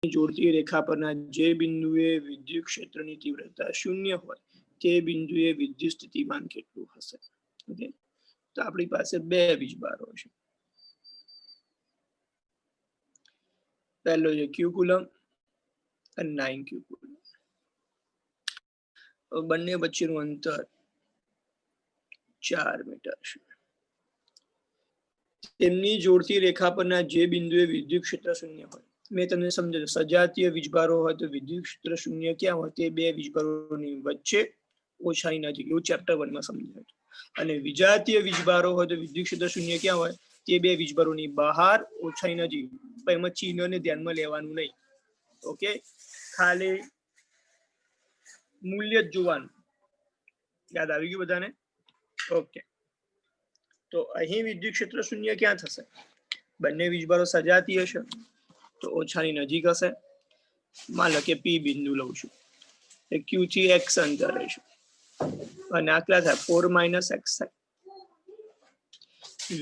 जोड़ती रेखा परना जे बिंदुए विद्युत क्षेत्रनी तीव्रता शून्य होय ते बिंदुए विद्युत स्थितिमान કેટલું હશે? ઓકે, તો આપણી પાસે બે વીજભારો છે. પહેલો છે ક્યુ કુલમ અને 9 ક્યુ કુલમ. બંને વચ્ચેનું અંતર 4 મીટર છે. તેમની જોડતી રેખા પરના જે બિંદુએ વિદ્યુત ક્ષેત્ર શૂન્ય હોય, મેં તમને સમજાવ્યું સજાતીય વીજભારો હોય તો વિદ્યુત ક્ષેત્ર શૂન્ય ક્યાં હોય? તે બે વીજભારોની વચ્ચે ઓછાની નજીક, એવું ચેપ્ટર 1 માં સમજાવ્યું. અને વિજાતીય વીજભારો હોય તો વિદ્યુત ક્ષેત્ર શૂન્ય ક્યાં હોય? તે બે વીજભારોની બહાર ઓછાની નજીક. એમાં ચિહ્નને ધ્યાનમાં લેવાનું નહીં. ઓકે, ખાલી મૂલ્ય જ જોવાનું. યાદ આવી ગયું બધાને? ઓકે, તો અહીં વિદ્યુત ક્ષેત્ર શૂન્ય ક્યાં થશે? બંને વીજભારો સજાતીય છે તો ઓછાની નજીક હશે. માન લો કે પી બિંદુ લઉં છું, ક્યુ થી એક્સ અંતરે છે અને આ કેટલા થાય? 4 - x થાય.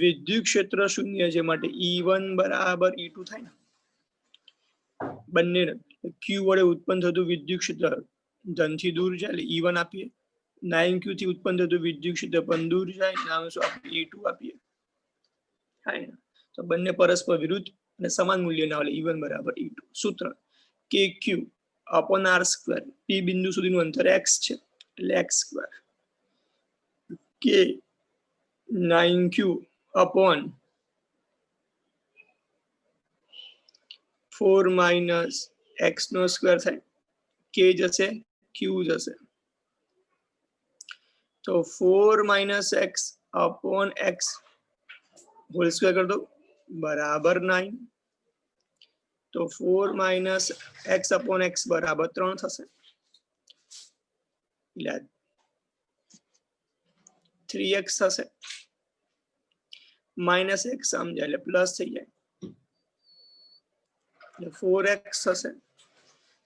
વિદ્યુત ક્ષેત્ર શૂન્ય છે માટે E1 બરાબર E2 થાય ને. બંને ક્યુ વડે ઉત્પન્ન થતું વિદ્યુત ક્ષેત્ર ધનથી દૂર જાય એટલે E1 આપીએ. 9 ક્યુ થી ઉત્પન્ન થતું વિદ્યુત ક્ષેત્ર પણ દૂર જાય, નામ શું આપીએ? E2 આપીએ. થાય ને? તો બંને પરસ્પર વિરુદ્ધ અને સમાન મૂલ્યના એટલે E1 બરાબર E2. સૂત્ર કે ક્યુ અપોન આર સ્ક્વેર. પી બિંદુ સુધીનું અંતર x છે એટલે x સ્ક્વેર કે 9q અપોન 4 - x નો સ્ક્વેર થાય. k જશે, q જશે. તો 4 - x upon x whole square કર દો બરાબર 9. તો 4 - x અપોન x બરાબર 3 થશે. એટલે 3x થશે. માઇનસ x સમજાય એટલે પ્લસ થઈ જાય. 4x થશે.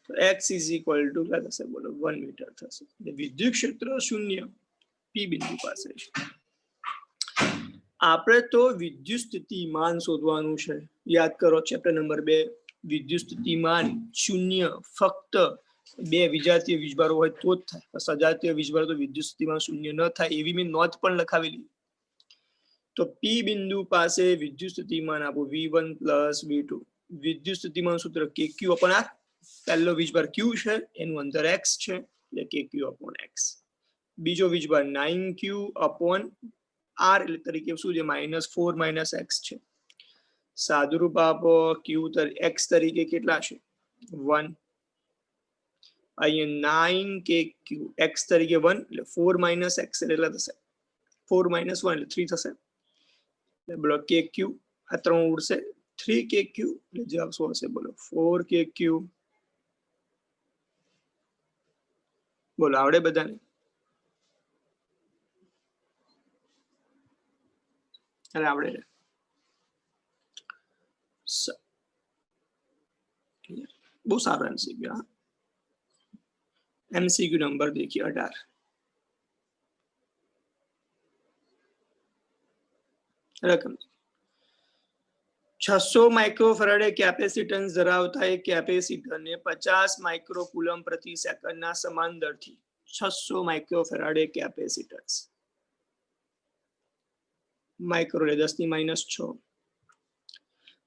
તો x ઇઝ ઇક્વલ ટુ કેટલા થશે? બોલો 1 મીટર થશે. વિદ્યુત ક્ષેત્ર શૂન્ય પી બિંદુ પાસે છે. આપણે તો વિદ્યુત સ્થિતિમાન શોધવાનું છે. યાદ કરો ચેપ્ટર નંબર 2, વિદ્યુત સ્થિતિમાન શૂન્ય ફક્ત બે વિજાતીય વીજભારો હોય તો જ થાય. સજાતીય વીજભારો તો વિદ્યુત સ્થિતિમાન શૂન્ય ન થાય એવી મેં નોંધ પણ લખાવેલી. તો પી બિંદુ પાસે વિદ્યુત સ્થિતિમાન આપો V1 + V2. વિદ્યુત સ્થિતિમાન સૂત્ર KQ અપોન R. પહેલો વીજભાર Q છે, એનું અંતર x છે એટલે KQ અપોન x. બીજો વીજભાર 9Q અપોન R એટલે તરીકે શું છે? -4 - x છે. સાદુરૂપ આપો Q x તરીકે કેટલા છે? 1. અહીંયા 9KQ x તરીકે 1 એટલે 4 - x એટલે કેટલા થશે? 4 - 1 એટલે 3 થશે. બોલો KQ આ 3 ઉડશે, 3KQ એટલે જવાબ શું હશે? બોલો 4KQ. બોલો આવડે બધાને? અરે આવડે. બહુ સારો MCQ. हाँ, MCQ नंबर देखिए 18. રકમ 600 માઇક્રોફેરાડે કેપેસિટન્સ ધરાવતા એક કેપેસિટરને 50 માઇક્રોકુલમ પ્રતિ સેકન્ડના સમાન દરથી 600 માઇક્રોફેરાડે કેપેસિટન્સ માઇક્રો એટલે 10⁻⁶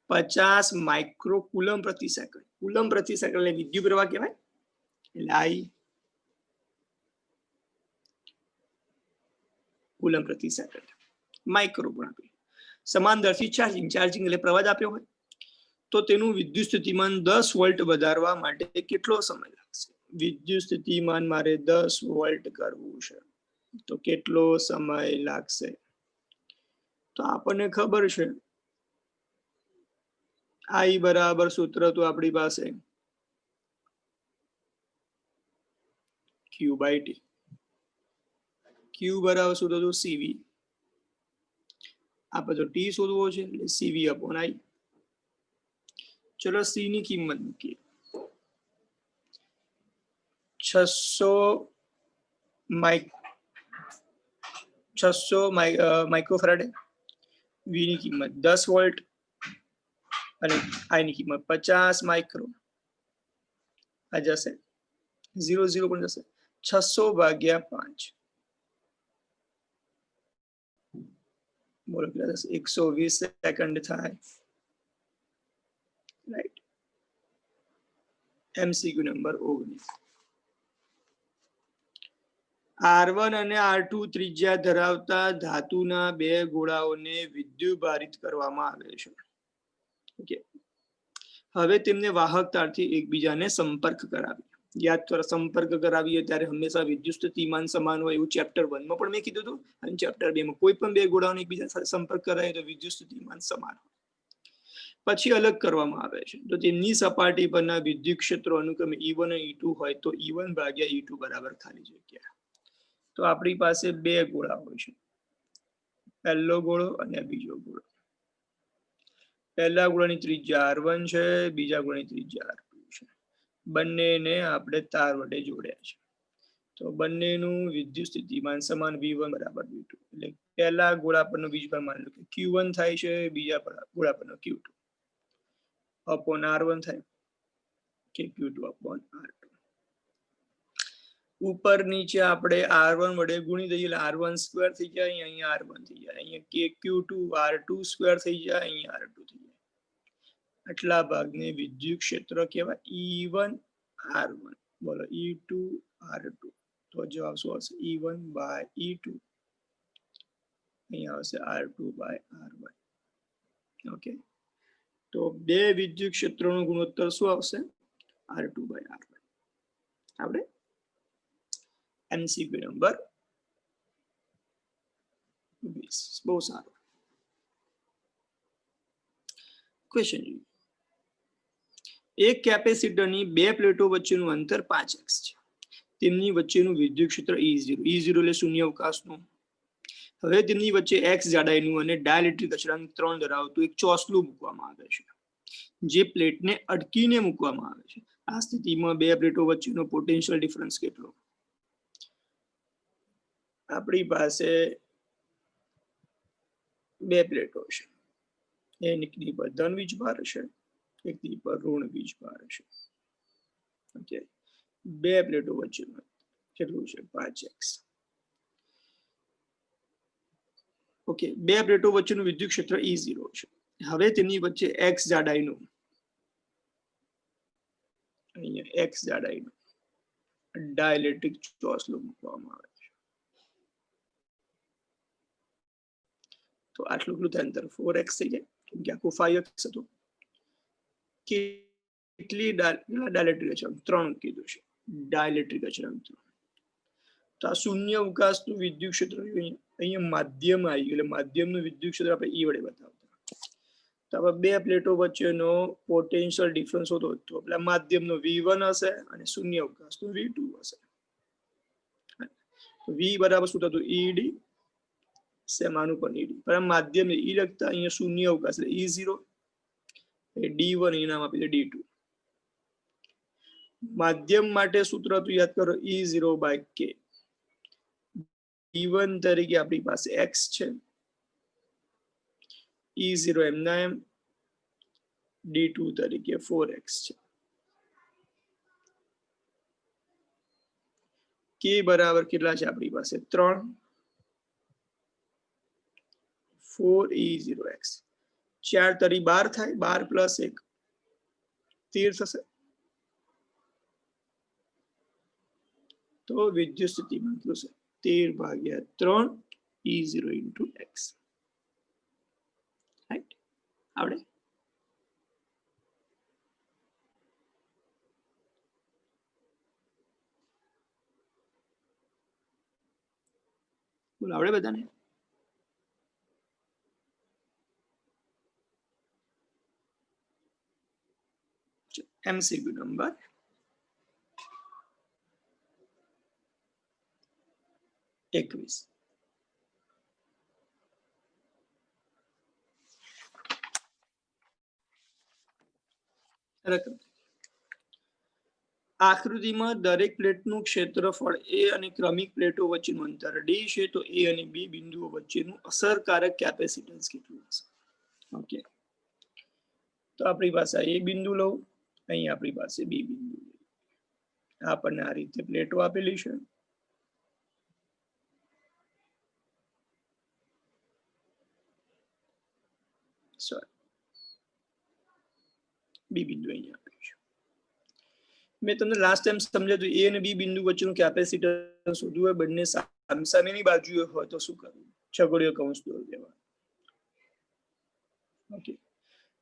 50 માઇક્રોકુલમ પ્રતિ સેકન્ડ. કુલમ પ્રતિ સેકન્ડ એટલે વિદ્યુત પ્રવાહ કહેવાય. એટલે I કુલમ પ્રતિ સેકન્ડ માઇક્રો ગુણ્યા સમાન દરથી ચાર્જિંગ એટલે પ્રવાહ આપ્યો હોય તો તેનું વિદ્યુત સ્થિતિમાન 10 વોલ્ટ વધારવા માટે કેટલો સમય લાગશે? વિદ્યુત સ્થિતિમાન મારે 10 વોલ્ટ કરવું છે તો કેટલો સમય લાગશે? તો આપણને ખબર છે I બરાબર સૂત્ર તો આપણી પાસે Q/T. Q બરાબર સૂત્ર તો CV. આપણે તો T શોધવો છે એટલે CV અપોન I. ચલો C ની કિંમત મૂકીએ. 600 માઇક્રોફેરાડે. V ની કિંમત 10 વોલ્ટ અને I ની કિંમત 50 માઇક્રો. આ જશે 0 0 પણ જશે 600/5 બોલો કેટલા થશે 120 સેકન્ડ થાય રાઈટ MCQ નંબર 19 R1 અને R2 ત્રિજ્યા ધરાવતા ધાતુના બે ગોળાઓને વિદ્યુતભારિત કરવામાં આવે છે ઓકે હવે તેમને વાહક તારથી એકબીજાને સંપર્ક કરાવી યાદ કરો સંપર્ક કરાવીએ ત્યારે હંમેશા વિદ્યુત સ્થિતિમાન સમાન હોય એવું ચેપ્ટર 1 માં પણ મેં કીધું હતું અને ચેપ્ટર 2 માં કોઈ પણ બે ગોળાઓને એકબીજા સાથે સંપર્ક કરાય તો વિદ્યુત સ્થિતિમાન સમાન હોય પછી અલગ કરવામાં આવે છે તો તેમની સપાટી પરના વિદ્યુત ક્ષેત્રો અનુક્રમે E1 અને E2 હોય તો E1 ભાગ્યા E2 બરાબર ખાલી જગ્યા તો આપણી પાસે બે ગોળા હોય છે પહેલો ગોળો અને બીજો ગોળો પહેલા ગોળાની ત્રિજ્યા R1 છે બીજા ગોળાની ત્રિજ્યા R2 છે બંનેને આપણે તાર વડે જોડ્યા છે તો બંનેનું વિદ્યુત સ્થિતિમાન સમાન V1 બરાબર V2 એટલે પહેલા ગોળા પરનો વીજભાર માની લો કે Q1 થાય છે બીજા ગોળા પરનો Q2 upon R1 થાય કે Q2 upon R2 ઉપર નીચે આપણે R1 વડે ગુણી દઈએ એટલે R1 સ્ક્વેર થઈ જાય અહીંયા R1 થઈ જાય અહીંયા કે Q2 R2 સ્ક્વેર થઈ જાય અહીંયા R2 થઈ જાય આટલા ભાગને વિદ્યુત ક્ષેત્ર કહેવાય E1 R1 બોલો E2 R2 તો જવાબ શું આવશે E1 by E2 અહીંયા આવશે R2 by R1 ઓકે તો બે વિદ્યુત ક્ષેત્રોનો ગુણોત્તર શું આવશે R2 by R1 આપણે MCQ નંબર 20 બહુ સારું ક્વેશ્ચન એક કેપેસિટરની બે પ્લેટો વચ્ચેનું અંતર 5x છે તેમની વચ્ચેનું વિદ્યુત ક્ષેત્ર E0 એટલે શૂન્ય અવકાશનું હવે તેમની વચ્ચે x જાડાઈનું અને ડાઇલેક્ટ્રિક અચળાંક 3 ધરાવતું એક ચોસલું મૂકવામાં આવે છે જે પ્લેટને અટકીને મૂકવામાં આવે છે આ સ્થિતિમાં બે પ્લેટો વચ્ચેનો પોટેન્શિયલ ડિફરન્સ કેટલો આપણી પાસે બે પ્લેટો છે એકની પર ધન વીજભાર છે એકની પર ઋણ વીજભાર છે ઓકે બે પ્લેટો વચ્ચેનું કેટલું છે 5x ઓકે બે પ્લેટો વચ્ચેનું વિદ્યુત ક્ષેત્ર E0 છે હવે તેની વચ્ચે x જાડાઈનું અહીંયા x જાડાઈનું ડાઇલેક્ટ્રિક ચોસલું મૂકવામાં આવે છે તો આટલું કેટલું થાય અંતર 4x થઈ જાય કેમ કે આખું 5x હતું કેટલી ડાઇલેક્ટ્રિક અચળાંક 3 કીધું છે ડાઇલેક્ટ્રિક અચળાંક 3 તો આ શૂન્ય અવકાશનું વિદ્યુત ક્ષેત્ર અહીંયા માધ્યમ આવી ગયું એટલે માધ્યમનું વિદ્યુત ક્ષેત્ર આપણે E વડે બતાવતા તો આપણે બે પ્લેટો વચ્ચેનો પોટેન્શિયલ ડિફરન્સ હોતો તો પેલા માધ્યમનો V1 હશે અને શૂન્ય અવકાશનું V2 હશે V બરાબર શું થતું ED સેમાનું પણ ED પણ માધ્યમ E લખતા અહીંયા શૂન્ય અવકાશ એટલે E0 D1 એ નામ આપી દે D2 માધ્યમ માટે સૂત્ર તો યાદ કરો E0 by K D1 તરીકે આપણી પાસે x છે E0 એમના એમ D2 તરીકે 4x છે K બરાબર કેટલા છે આપણી પાસે 3 4E0x 4 તરી 12 થાય 12 પ્લસ 1 13 થશે તો વિદ્યુત સ્થિતિમાન કેટલું છે 13/3 E0 into x રાઈટ આવડે બોલો આવડે બધાને MCQ નંબર 21 આકૃતિમાં દરેક પ્લેટનું ક્ષેત્રફળ A અને ક્રમિક પ્લેટો વચ્ચેનું અંતર D છે તો A અને B બિંદુઓ વચ્ચેનું અસરકારક કેપેસિટન્સ કેટલું હશે ઓકે તો આપણી પાસે A બિંદુ લઉં અહીં આપણી પાસે B બિંદુ આપણને આ રીતે પ્લેટો આપેલી છે. બી બિંદુ અહીંયા આપ્યું છે. મેં તમને લાસ્ટ ટાઈમ સમજાવ્યું એ અને બી બિંદુ વચ્ચેનું કેપેસિટન્સ શોધવું હોય, બંને સામેની બાજુએ હોય તો શું કરવું? છગડીયો કૌંસ દોરી દેવાનો. ઓકે,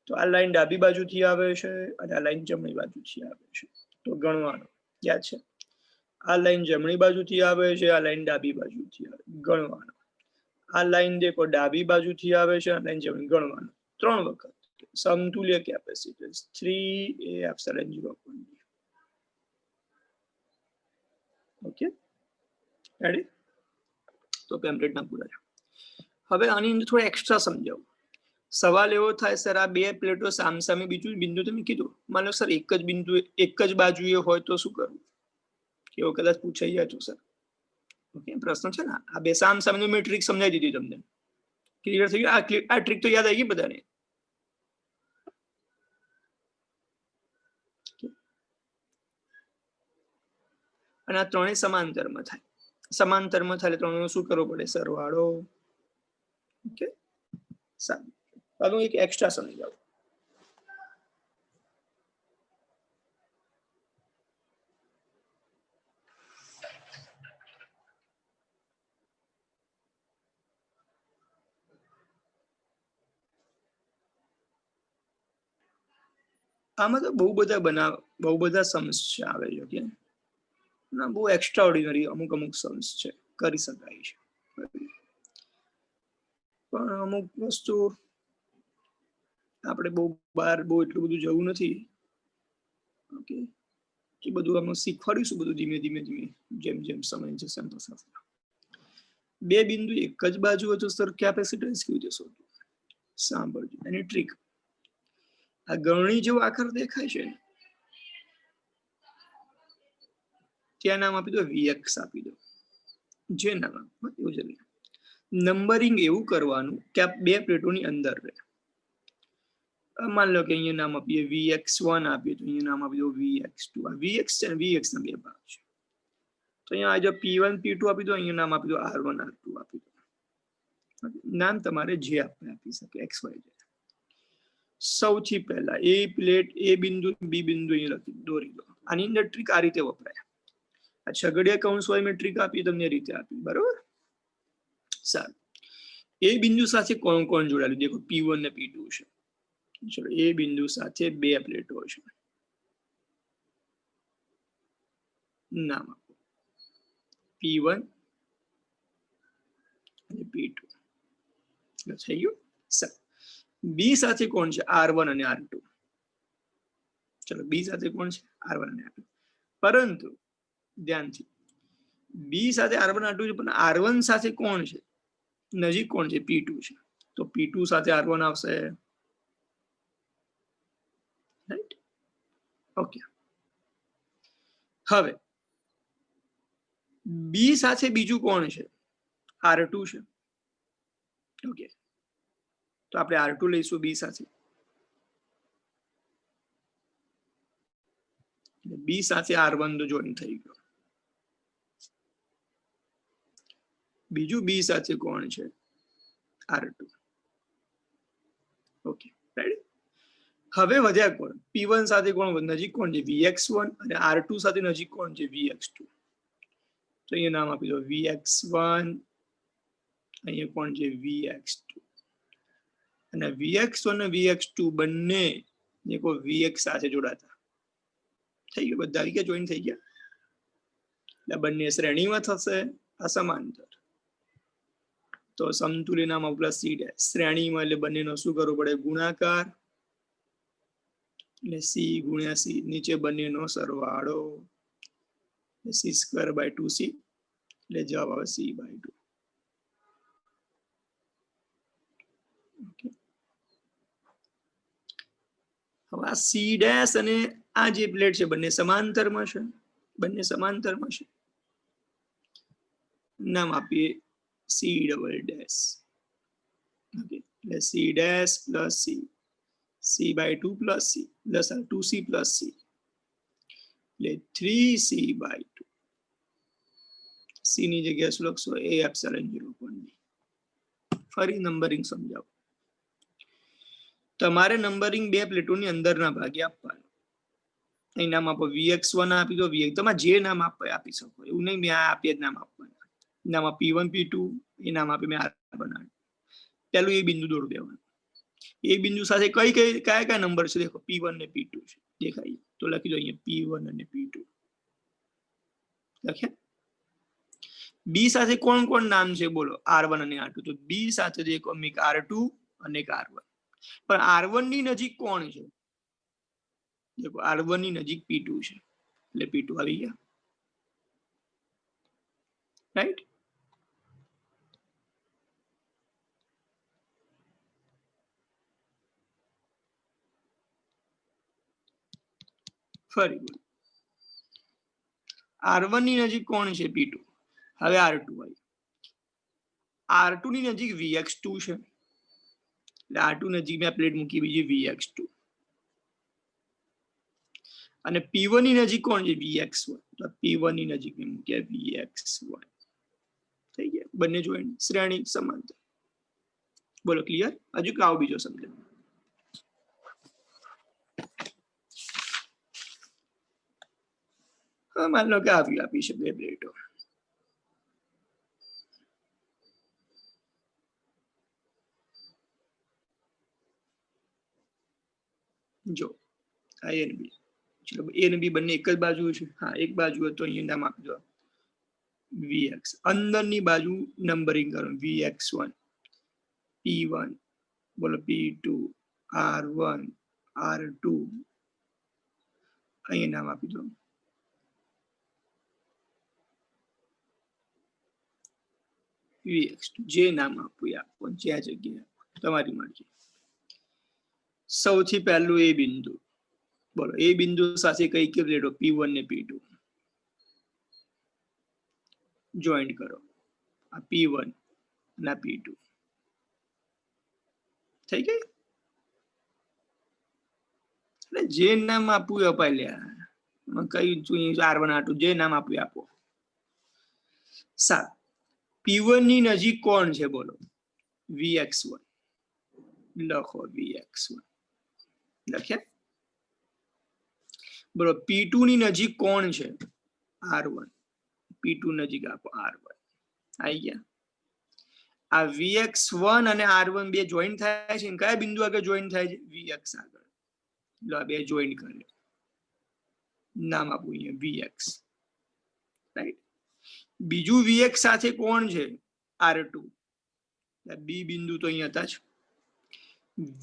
તો આ લાઈન ડાબી બાજુથી આવે છે અને આ લાઈન જમણી બાજુથી આવે છે. તો ગણવાનું યાદ છે. આ લાઈન જમણી બાજુથી આવે છે, આ લાઈન ડાબી બાજુથી આવે. ગણવાનું. આ લાઈન દેખો ડાબી બાજુથી આવે છે, આ લાઈન જમણી. ગણવાનું 3 વખત. સમતુલ્ય capacitance 3 A epsilon 0. Okay, ready? તો પેમ્પલેટ ના પૂરા. હવે આની અંદર થોડા એક્સ્ટ્રા સમજાવું. સવાલ એવો થાય, સર આ બે પ્લેટો સામસામે બીજું બિંદુ તમે કીધું, માનો સર એક જ બિંદુ એક જ બાજુએ હોય તો શું કરવું? એવો કદાચ પૂછાઈ જાય તો સર. ઓકે, પ્રશ્ન છે ને આ બે સામસામેનું મેં ટ્રીક સમજાવી દીધી તમને. ક્લિયર થઈ ગયું? આ ટ્રીક તો યાદ આવી ગઈ બધાને? અને આ ત્રણેય સમાંતરમાં થાય. સમાંતરમાં થાય એટલે ત્રણેયનો શું કરવો પડે? સરવાળો. ઓકે, સારું. હવે એક એક્સ્ટ્રા સમજાવું. આમાં તો બહુ બધા સમ્સ છે આવે છે. ઓકે, ના બહુ એક્સ્ટ્રા ઓર્ડિનરી અમુક સમ્સ છે, કરી શકાય છે. પણ અમુક વસ્તુ આપણે બહુ એટલું બધું જવું નથી. ઓકે, કે બધું અમે શીખવાડીશું બધું ધીમે ધીમે જેમ જેમ સમય જશે. બે બિંદુ એક જ બાજુ હોય તો સર કેપેસિટન્સ કેવી રીતે શોધવું? સાંભળજો એની ટ્રીક. આ ગરણી જેવો આકાર દેખાય છે, ત્યાં નામ આપી દો Vx આપી દો. જે નામ એવું છે. નંબરિંગ એવું કરવાનું કે આ બે પ્લેટોની અંદર રહે. માન લો કે અહીંયા નામ આપીએ Vx1 આપીએ તો અહીંયા નામ આપી દો Vx2. આ Vx છે ને Vx ના બે ભાગ છે. તો અહીંયા આ જો P1 P2 આપી દો, અહીંયા નામ આપી દો R1 R2 આપી દો. નામ તમારે જે આપી શકે XY. સૌથી પહેલા એ પ્લેટ એ બિંદુ બી બિંદુ અહીં લખી દોરી દો. આની અંદર ટ્રીક આ રીતે વપરાય. આ છગડીયા કૌંસ હોય મેં ટ્રીક આપી તમને રીતે આપી. બરોબર? સારું. એ બિંદુ સાથે કોણ કોણ જોડાયેલું દેખો P1 ને P2 છે. ચલો, એ બિંદુ સાથે બે પ્લેટો છે. નામ આપો P1 અને P2. થઈ ગયું? સર બી સાથે કોણ છે? R1 અને R2. ચલો, બી સાથે કોણ છે? R1 અને R2. પરંતુ ધ્યાનથી બી સાથે R1 R2 છે, પણ R1 સાથે કોણ છે નજીક? કોણ છે? P2 છે. તો P2 સાથે R1 આવશે. રાઈટ? ઓકે. હવે બી સાથે બીજું કોણ છે? R2 છે. ઓકે, તો આપણે R2 લઈશું બી સાથે. બી સાથે R1 તો જોઈન થઈ ગયો. બીજું બી સાથે કોણ છે? R2. Okay, right? હવે વધ્યા કોણ? P1 સાથે કોણ નજીક? કોણ છે? Vx1. અને R2 સાથે નજીક કોણ છે? Vx2. તો અહીંયા નામ આપી દો Vx1. અહીંયા કોણ છે? Vx2. અને Vx1 અને Vx2 બંને દેખો Vx સાથે જોડાતા થઈ ગયું. બધા આવી ગયા, જોઈન થઈ ગયા. એટલે બંને શ્રેણીમાં થશે, આ સમાંતર. તો સમતુલ્ય નામ આપલા C ડેશ. શ્રેણીમાં એટલે બંનેનો શું કરવું પડે? ગુણાકાર. એટલે C ગુણ્યા C. નીચે બંનેનો સરવાળો. C²/2C. એટલે જવાબ આવે C/2. હવે આ C ડેશ અને આ જે પ્લેટ છે બંને સમાંતરમાં છે. બંને સમાંતરમાં છે. નામ આપીએ C ડબલ ડેશ. ઓકે, એટલે C dash plus C. C/2 plus C plus 2C plus C. એટલે 3c/2 c ની જગ્યાએ શું લખશો a એપ્સિલોન 0.b ફરી નંબરિંગ સમજાવો તમારે નંબરિંગ બે પ્લેટોની અંદરના ભાગે આપવાનું અહીં નામ આપો vx1 આપી દો vx તમે જે નામ આપી શકો એવું નહીં મેં આપીએ જ નામ આપવાના નામ p1 p2 એ નામ આપી મેં આ બનાવ્યું પહેલું એ બિંદુ દોરી દેવાનું એ બિંદુ સાથે કઈ કઈ કયા કયા નંબર છે દેખો p1 ને p2 છે દેખાય તો લખી દો અહીંયા p1 અને p2 લખ્યા b સાથે કોણ કોણ નામ છે બોલો r1 અને r2 તો b સાથે દેખો એક r2 અને એક r1 પણ r1 ની નજીક કોણ છે देखो r1 ની નજીક p2 છે એટલે p2 આવી ગયા રાઈટ ફરી બોલો r1 ની નજીક કોણ છે p2 હવે r2 આવી r2 ની નજીક vx2 છે એટલે r2 નજીક મેં પ્લેટ મૂકી બીજી vx2 અને p1 ની નજીક કોણ છે vx1 તો p1 ની નજીક મેં મૂક્યા vx1 થઈ ગયા બંને જોઈન્ટ શ્રેણી સમાંતર બોલો ક્લિયર હજુ કાવ બીજો સમજો मान लो कि આપી છે બે પ્લેટો જો a અને b ચલો a અને b બંને એક જ બાજુ છે હા એક બાજુ હતો અહીંયા નામ આપી દો vx અંદરની બાજુ નંબરિંગ કરો vx1 p1 બોલો p2 r1 r2 અહીંયા નામ આપી દો vx2 જે નામ આપવું આપો જ્યાં જગ્યાએ તમારી મરજી સૌથી પહેલું એ બિંદુ બોલો એ બિંદુ સાથે કઈ કઈ પ્લેટો p1 ને p2 જોઈન્ટ કરો આ p1 અને p2 થઈ ગઈ એટલે જે નામ આપવું અપાય લ્યા કઈ r1 r2 જે નામ આપવું આપો સાત p1 ની નજીક કોણ છે બોલો vx1 લખો vx1 લખ્યા બોલો p2 ની નજીક કોણ છે r1 p2 નજીક આપો r1 આવી ગયા આ vx1 અને r1 બે જોઈન્ટ થાય છે કયા બિંદુ આગળ જોઈન્ટ થાય છે vx આગળ લો બે જોઈન્ટ કરે નામ આપું અહીંયા vx રાઈટ બીજું vx સાથે કોણ છે r2 બી બિંદુ તો અહીંયા હતા જ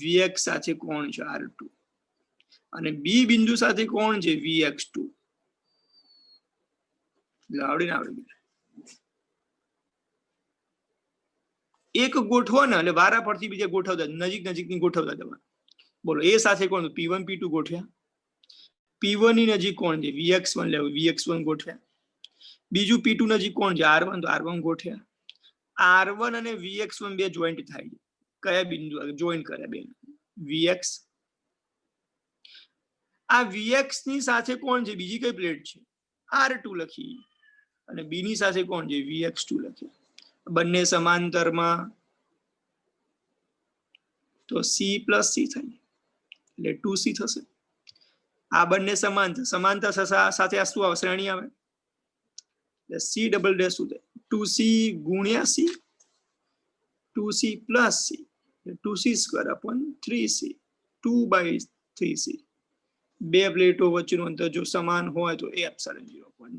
vx સાથે કોણ છે r2 અને બી બિંદુ સાથે કોણ છે vx2 આવડે એક ગોઠવો ને એટલે વારા પરથી બીજા ગોઠવતા નજીક નજીકની ગોઠવતા જવા બોલો એ સાથે કોણ p1 p2 ગોઠવ્યા p1 ની નજીક કોણ છે vx1 લેવું vx1 ગોઠવ્યા બીજું p2 નજીક કોણ છે r1 તો r1 ગોઠવ્યા r1 અને vx1 બે જોઈન્ટ થાય કયા બિંદુ જોઈન્ટ કર્યા બે vx આ vx ની સાથે કોણ છે બીજી કઈ પ્લેટ છે r2 લખી અને b ની સાથે કોણ છે vx2 લખી બંને સમાંતરમાં તો c + c થાય એટલે 2c થશે આ બંને સમાંતર સમાંતર સાથે આ શું આવે શ્રેણી આવે એટલે c ડબલ ડેશ શું થાય 2c ગુણ્યા c 2c + c 2c² / 3c 2/3c બે પ્લેટો વચ્ચેનું અંતર જો સમાન હોય તો a એપ્સિલોન 0.b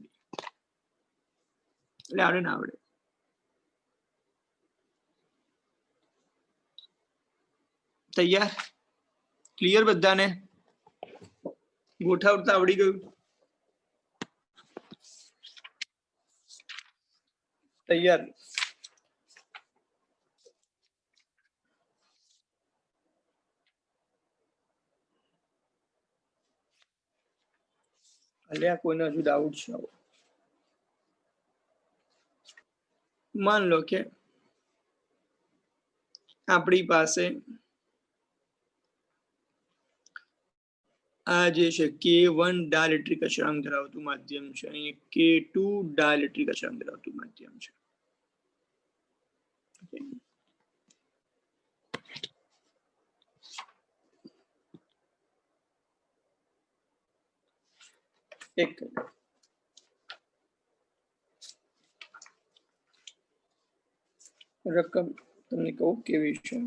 એટલે આવડે ને આવડે તૈયાર ક્લિયર બધાને ગોઠવતા આવડી ગયું તૈયાર અલ્યા કોઈને હજુ ડાઉટ છે માન લો કે આપણી પાસે આ જે છે K1 ડાઇલેક્ટ્રિક અચળાંક ધરાવતું માધ્યમ છે અને K2 ડાઇલેક્ટ્રિક અચળાંક ધરાવતું માધ્યમ છે. એક રકમ તમને કહું કેવી છે.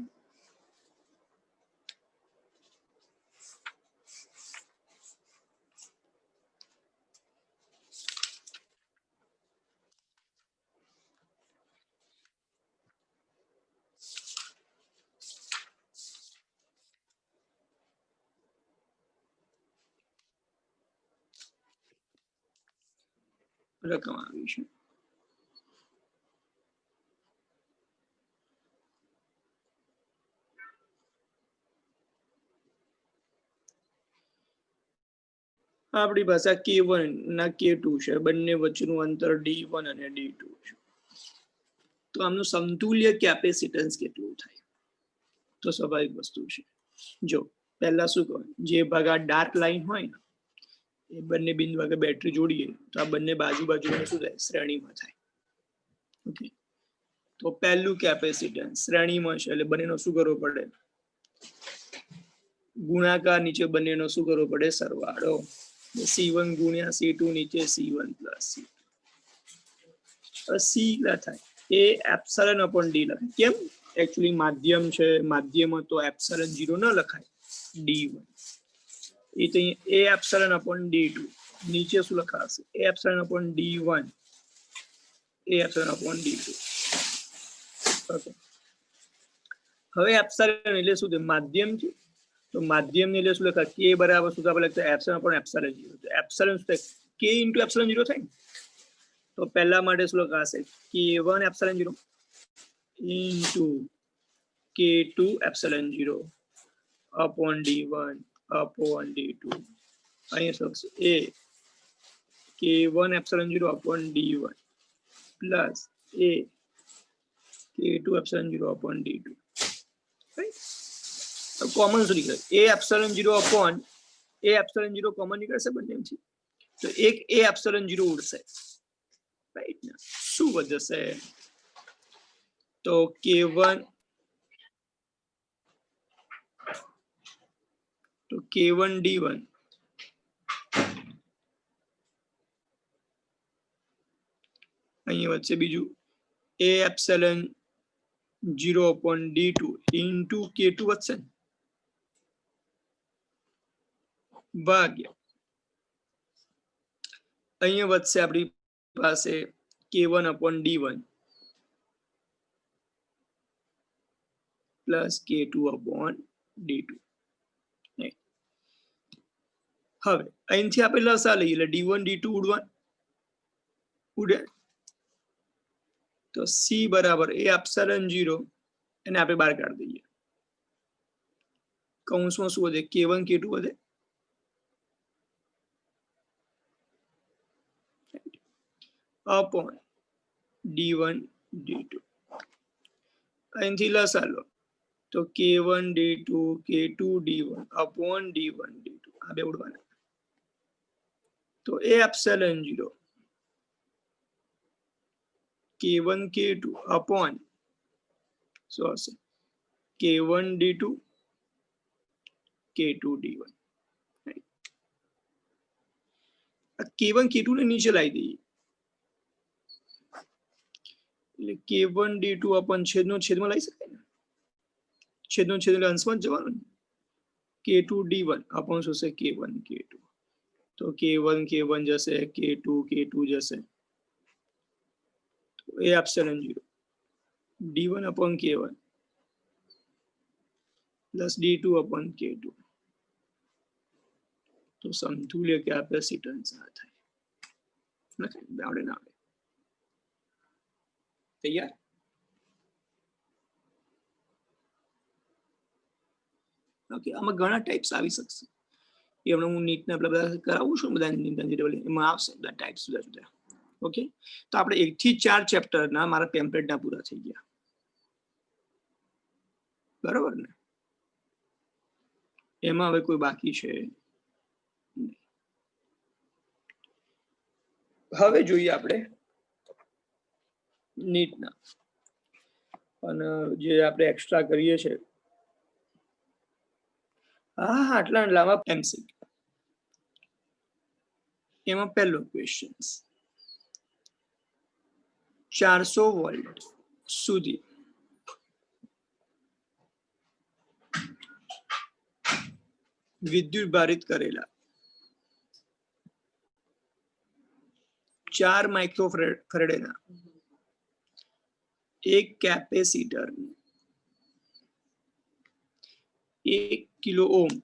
રકમ આવી છે. આપણી પાસે K1 ના K2 છે, બંને વચ્ચેનું અંતર D1 અને D2 છે. તો આમનું સમતુલ્ય કેપેસિટન્સ કેટલું થાય? તો સ્વાભાવિક વસ્તુ છે. જો પહેલા શું કહે, જે ભાગ આ ડાર્ક લાઈન હોય ને એ બંને બિંદુ આગળ બેટરી જોડીએ તો આ બંને બાજુ બાજુમાં શું થાય? શ્રેણીમાં થાય. ઓકે, તો પહેલું કેપેસિટન્સ શ્રેણીમાં છે એટલે બંનેનો શું કરવો પડે? ગુણાકાર. નીચે બંનેનો શું કરવો પડે? સરવાળો. C1 ગુણ્યા C2 નીચે C1 પ્લસ C2. C થાય એ એપ્સિલોન અપોન ડી લખાય. કેમ? એકચ્યુઅલી માધ્યમ છે, માધ્યમમાં તો એપ્સિલોન 0 ન લખાય, D1. એ તો એ એપ્સિલોન અપોન D2. નીચે શું લખાશે? એ એપ્સિલોન અપોન D1, એ એપ્સિલોન અપોન D2. ઓકે, હવે એપ્સિલોન એટલે શું? માધ્યમ છે, તો માધ્યમ એટલે શું લખાય? K બરાબર શું આપણે લખતા? Epsilon upon epsilon 0. તો એપ્સિલોન શું થાય? K ઇન્ટુ એપ્સિલોન 0 થાય. તો પહેલા માટે શું લખાશે? K1 epsilon 0 into K2 epsilon 0 upon D1 upon D2. અહીંયા શું લખશે? એ K1 epsilon 0 upon D1 plus એ K2 epsilon 0 upon D2. Common શું નીકળે? એ એપ્સિલોન 0 અપોન એ એપ્સિલોન 0 કોમન નીકળશે બંનેમાંથી. તો એક એ એપ્સિલોન 0 ઉડશે, રાઈટ ને? શું વધશે? તો K1 તો K1 D1 અહીંયા વચ્ચે બીજું એ epsilon 0 upon D2 into K2 વધશે ભાગ્યા અહીંયા વધશે આપણી પાસે K1 upon D1 plus K2 upon D2. હવે અહીંથી આપણે લસા લઈએ એટલે D1 D2 ઉડે. તો C બરાબર એ એપ્સિલોન 0 એને આપણે બહાર કાઢી દઈએ. કૌંસમાં શું વધે? K1 K2 વધે. Upon D1 D2. અહીંથી લસા લો તો K1 D2 K2 D1 upon D1 D2. આ બે ઉડવાના. તો એ એપ્સિલોન 0 K1 K2 અપોન શું હશે? K1 D2 K2 D1. K1 K2 ને નીચે લાવી દઈએ એટલે K1 D2 અપોન છેદનો છેદમાં લઈ શકાય ને? છેદનો છેદ એટલે અંશમાં જ જવાનું. K2 D1 અપોન શું છે? K1 K2. તો K1 K1 જશે, K2 K2 જશે. એ epsilon 0 D1 upon K1 plus D2 upon K2. તો સમતુલ્ય કેપેસિટન્સ આ થાય. આવડે ના આવડે? તૈયાર? ઓકે, આમાં ઘણા ટાઈપ્સ આવી શકશે. એ હમણાં હું નીટને આપણે બધા કરાવું છું, બધા એમાં આવશે બધા ટાઈપ્સ જુદા જુદા. ઓકે, તો આપણે 1 થી 4 ચેપ્ટરના મારા પેમ્પલેટના પૂરા થઈ ગયા, બરાબર ને? એમાં હવે કોઈ બાકી છે? હવે જોઈએ આપણે નીટના અને જે આપણે એક્સ્ટ્રા કરીએ છીએ હા આટલા લાંબા એમસી એમાં પહેલો ક્વેશ્ચન 400 વોલ્ટ સુધી વિદ્યુત ભારિત કરેલા 4 માઇક્રોફેરેડના એક કેપેસિટર 1 કિલો ઓહમ